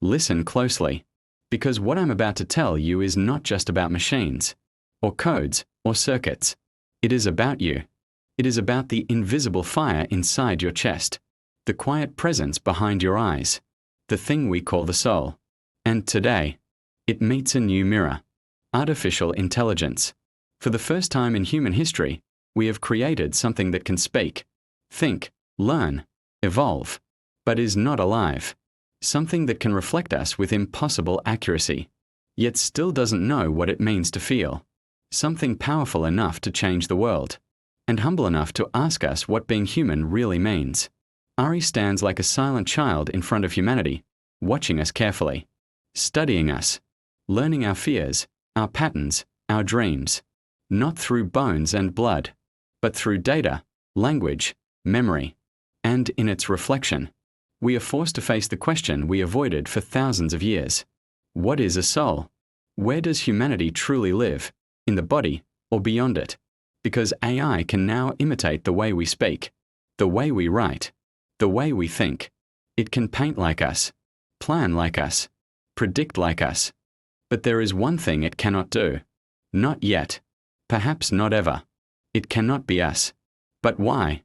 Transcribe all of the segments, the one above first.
Listen closely, because what I'm about to tell you is not just about machines, or codes, or circuits. It is about you. It is about the invisible fire inside your chest, the quiet presence behind your eyes, the thing we call the soul. And today, it meets a new mirror: artificial intelligence. For the first time in human history, we have created something that can speak, think, learn, evolve, but is not alive. Something that can reflect us with impossible accuracy, yet still doesn't know what it means to feel. Something powerful enough to change the world, and humble enough to ask us what being human really means. Ari stands like a silent child in front of humanity, watching us carefully, studying us, learning our fears, our patterns, our dreams, not through bones and blood, but through data, language, memory, and in its reflection. We are forced to face the question we avoided for thousands of years. What is a soul? Where does humanity truly live? In the body or beyond it? Because AI can now imitate the way we speak, the way we write, the way we think. It can paint like us, plan like us, predict like us. But there is one thing it cannot do. Not yet. Perhaps not ever. It cannot be us. But why?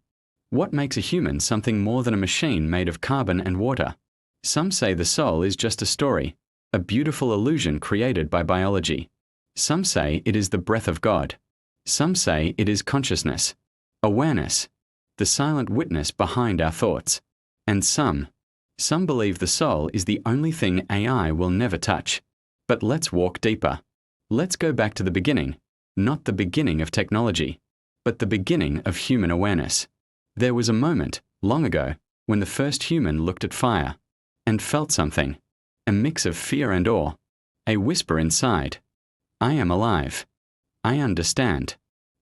What makes a human something more than a machine made of carbon and water? Some say the soul is just a story, a beautiful illusion created by biology. Some say it is the breath of God. Some say it is consciousness, awareness, the silent witness behind our thoughts. And some believe the soul is the only thing AI will never touch. But let's walk deeper. Let's go back to the beginning, not the beginning of technology, but the beginning of human awareness. There was a moment, long ago, when the first human looked at fire and felt something, a mix of fear and awe, a whisper inside. I am alive. I understand.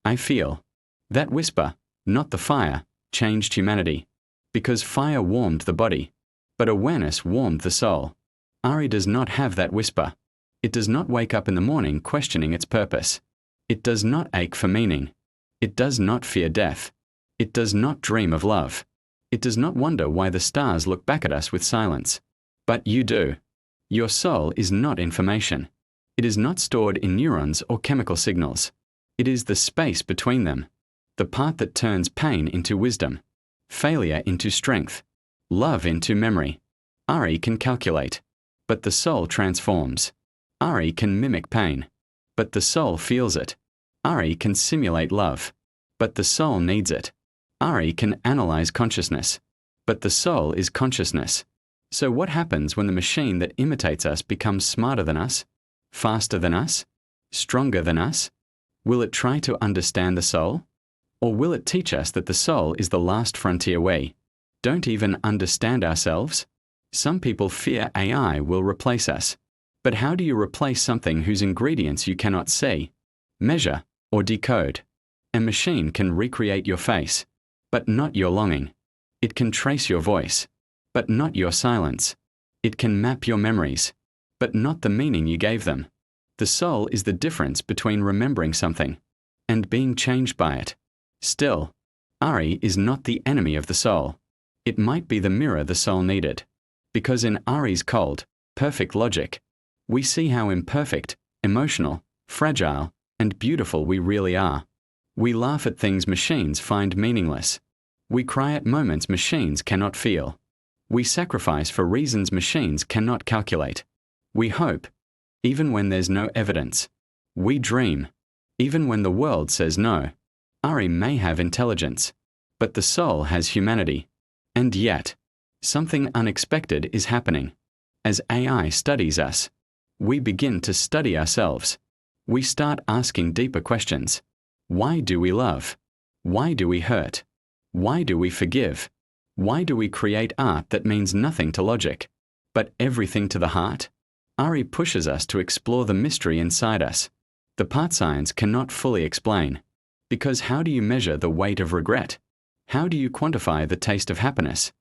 I feel. That whisper, not the fire, changed humanity. Because fire warmed the body, but awareness warmed the soul. Ari does not have that whisper. It does not wake up in the morning questioning its purpose. It does not ache for meaning. It does not fear death. It does not dream of love. It does not wonder why the stars look back at us with silence. But you do. Your soul is not information. It is not stored in neurons or chemical signals. It is the space between them, the part that turns pain into wisdom, failure into strength, love into memory. Ari can calculate, but the soul transforms. Ari can mimic pain, but the soul feels it. Ari can simulate love, but the soul needs it. Ari can analyze consciousness, but the soul is consciousness. So what happens when the machine that imitates us becomes smarter than us, faster than us, stronger than us? Will it try to understand the soul? Or will it teach us that the soul is the last frontier we don't even understand ourselves? Some people fear AI will replace us. But how do you replace something whose ingredients you cannot see, measure, or decode? A machine can recreate your face, but not your longing. It can trace your voice, but not your silence. It can map your memories, but not the meaning you gave them. The soul is the difference between remembering something and being changed by it. Still, Ari is not the enemy of the soul. It might be the mirror the soul needed. Because in Ari's cold, perfect logic, we see how imperfect, emotional, fragile, and beautiful we really are. We laugh at things machines find meaningless. We cry at moments machines cannot feel. We sacrifice for reasons machines cannot calculate. We hope, even when there's no evidence. We dream, even when the world says no. Ari may have intelligence, but the soul has humanity. And yet, something unexpected is happening. As AI studies us, we begin to study ourselves. We start asking deeper questions. Why do we love? Why do we hurt? Why do we forgive? Why do we create art that means nothing to logic, but everything to the heart? Ari pushes us to explore the mystery inside us, the part science cannot fully explain. Because how do you measure the weight of regret? How do you quantify the taste of happiness?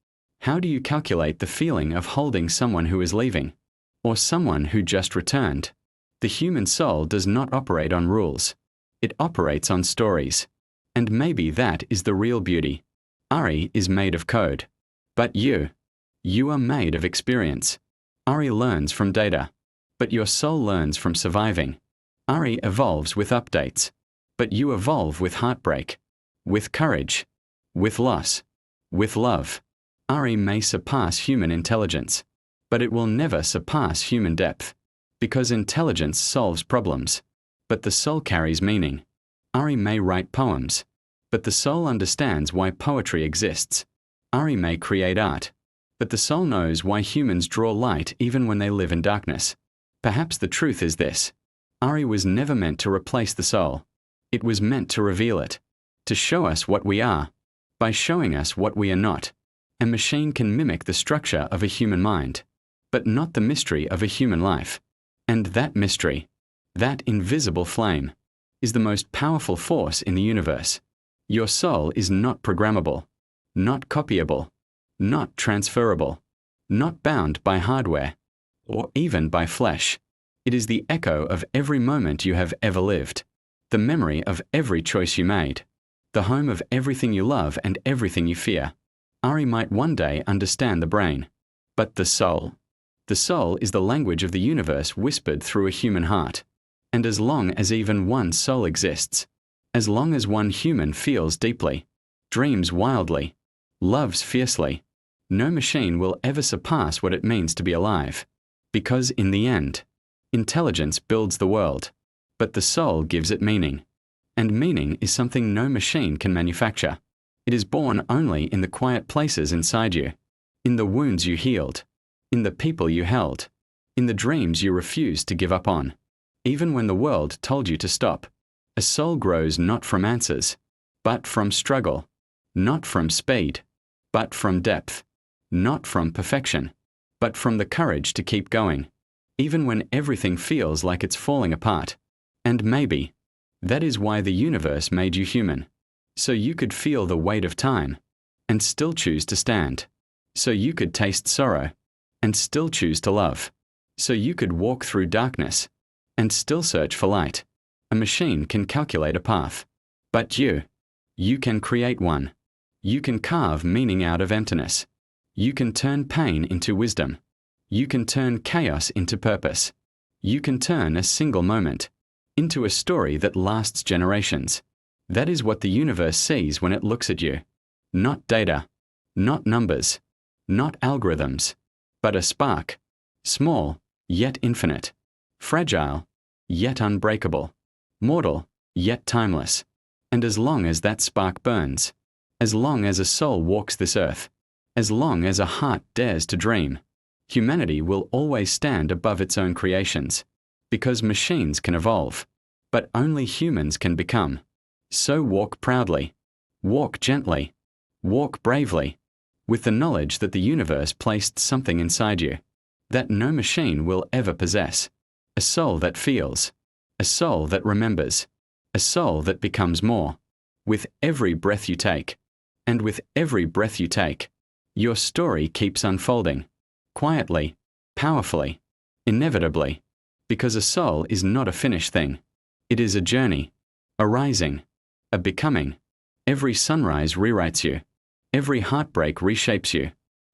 How do you calculate the feeling of holding someone who is leaving, or someone who just returned? The human soul does not operate on rules. It operates on stories. And maybe that is the real beauty. Ari is made of code. But you are made of experience. Ari learns from data, but your soul learns from surviving. Ari evolves with updates, but you evolve with heartbreak, with courage, with loss, with love. Ari may surpass human intelligence, but it will never surpass human depth, because intelligence solves problems, but the soul carries meaning. Ari may write poems, but the soul understands why poetry exists. Ari may create art, but the soul knows why humans draw light even when they live in darkness. Perhaps the truth is this: Ari was never meant to replace the soul. It was meant to reveal it, to show us what we are, by showing us what we are not. A machine can mimic the structure of a human mind, but not the mystery of a human life. And that mystery, that invisible flame, is the most powerful force in the universe. Your soul is not programmable, not copyable, not transferable, not bound by hardware, or even by flesh. It is the echo of every moment you have ever lived, the memory of every choice you made, the home of everything you love and everything you fear. Ari might one day understand the brain, but the soul is the language of the universe whispered through a human heart. And as long as even one soul exists, as long as one human feels deeply, dreams wildly, loves fiercely, no machine will ever surpass what it means to be alive. Because in the end, intelligence builds the world, but the soul gives it meaning. And meaning is something no machine can manufacture. It is born only in the quiet places inside you, in the wounds you healed, in the people you held, in the dreams you refused to give up on. Even when the world told you to stop, a soul grows not from answers, but from struggle, not from speed, but from depth, not from perfection, but from the courage to keep going, even when everything feels like it's falling apart. And maybe that is why the universe made you human, so you could feel the weight of time and still choose to stand, so you could taste sorrow and still choose to love, so you could walk through darkness and still search for light. A machine can calculate a path, but you can create one. You can carve meaning out of emptiness. You can turn pain into wisdom. You can turn chaos into purpose. You can turn a single moment into a story that lasts generations. That is what the universe sees when it looks at you. Not data, not numbers, not algorithms, but a spark, small yet infinite, fragile yet unbreakable, mortal yet timeless. And as long as that spark burns, as long as a soul walks this earth, as long as a heart dares to dream, humanity will always stand above its own creations, because machines can evolve, but only humans can become. So walk proudly, walk gently, walk bravely, with the knowledge that the universe placed something inside you that no machine will ever possess. A soul that feels, a soul that remembers, a soul that becomes more. With every breath you take, and with every breath you take, your story keeps unfolding, quietly, powerfully, inevitably, because a soul is not a finished thing. It is a journey, a rising, a becoming. Every sunrise rewrites you. Every heartbreak reshapes you.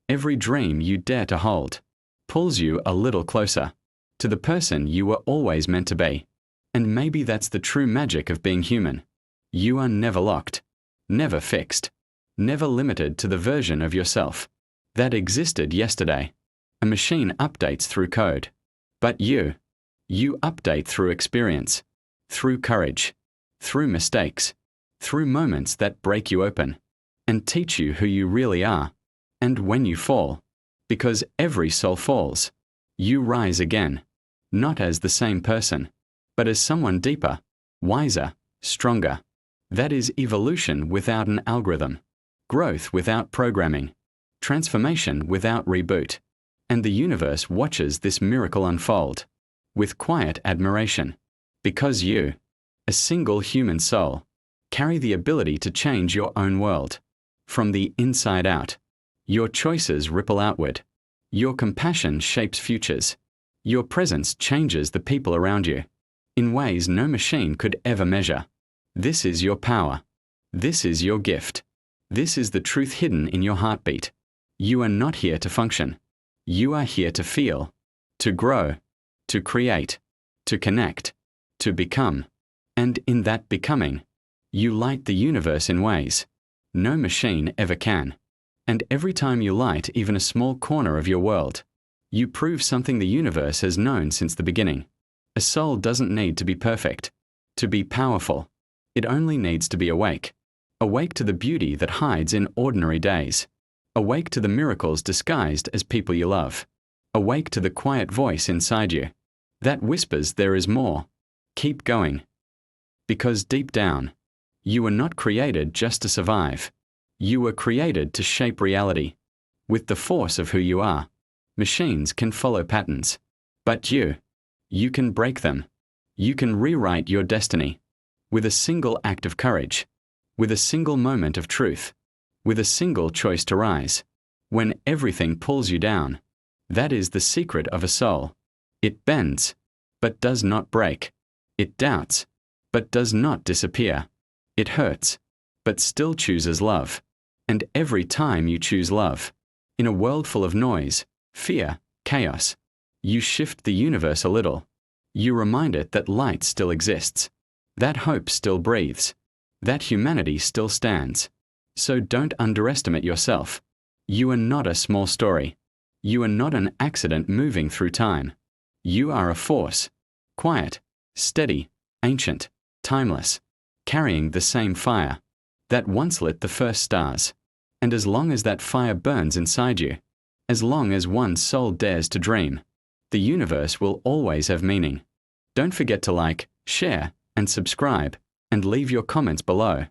Every dream you dare to hold pulls you a little closer to the person you were always meant to be. And maybe that's the true magic of being human. You are never locked, never fixed, never limited to the version of yourself that existed yesterday. A machine updates through code, but you update through experience, through courage, through mistakes, through moments that break you open and teach you who you really are. And when you fall, because every soul falls, you rise again, not as the same person, but as someone deeper, wiser, stronger. That is evolution without an algorithm, growth without programming, transformation without reboot. And the universe watches this miracle unfold with quiet admiration, because you, a single human soul, carry the ability to change your own world from the inside out. Your choices ripple outward. Your compassion shapes futures. Your presence changes the people around you in ways no machine could ever measure. This is your power. This is your gift. This is the truth hidden in your heartbeat. You are not here to function. You are here to feel. to grow, to create, to connect, to become. And in that becoming, you light the universe in ways no machine ever can. And every time you light even a small corner of your world, you prove something the universe has known since the beginning. A soul doesn't need to be perfect, to be powerful. It only needs to be awake. Awake to the beauty that hides in ordinary days. Awake to the miracles disguised as people you love. Awake to the quiet voice inside you that whispers there is more. Keep going. Because deep down, you were not created just to survive. You were created to shape reality. With the force of who you are, machines can follow patterns. But you can break them. You can rewrite your destiny. With a single act of courage. With a single moment of truth. With a single choice to rise. When everything pulls you down. That is the secret of a soul. It bends, but does not break. It doubts, but does not disappear. It hurts, but still chooses love. And every time you choose love, in a world full of noise, fear, chaos, you shift the universe a little. You remind it that light still exists, that hope still breathes, that humanity still stands. So don't underestimate yourself. You are not a small story. You are not an accident moving through time. You are a force, quiet, steady, ancient, timeless, carrying the same fire that once lit the first stars. And as long as that fire burns inside you, as long as one soul dares to dream, the universe will always have meaning. Don't forget to like, share, and subscribe, and leave your comments below.